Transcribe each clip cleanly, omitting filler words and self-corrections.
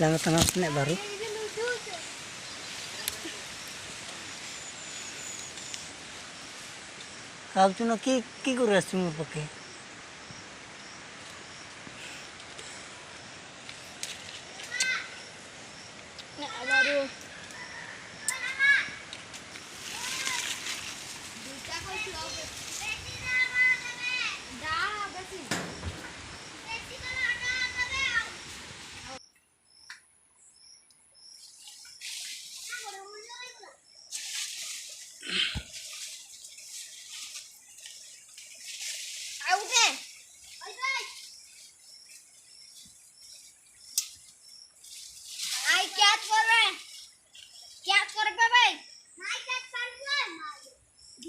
Lama tanah nek baru. Kau tu nak ki kuras cuma pakai. Nek baru.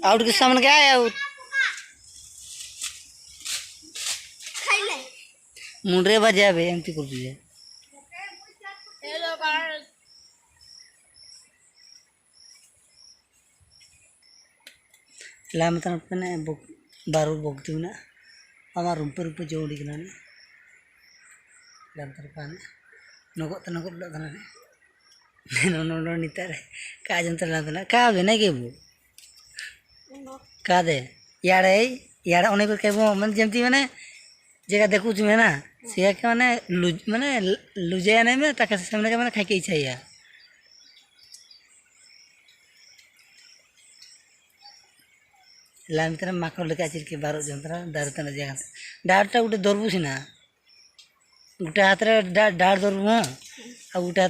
Out के सामने क्या है out मुंडरे बजा बे एमती कर दिए हेलो गाइस लाम तन पने बारू बोगती ना हमार रूम पर जोड़ी कना ने लाम तर पाने नगत लगा ने नो नितर का जंतर लादना का बेना के बो का दे यार ओने पर केबो मन जेमती माने जेगा देखु छु ना से के माने लुजे ने में ताके सामने के माने खाइ के इच्छा या लाम तर माखर लेका चिर के बारो जंतरा दार तना जेगा डारटा उठे दरबु सिना गुटा हाथ रे डार दरबु आ गुटा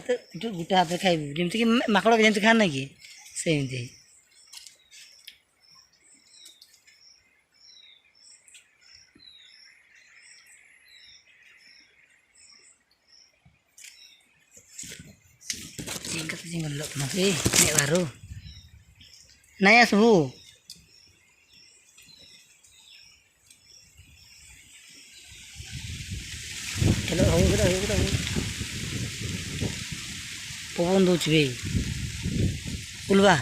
हाथ खाइबु जेमती कि माखड़ के जेमती खान ना कि सेमती Jingle look nanti nek baru naya suhu kalau udah popon do chbe ulba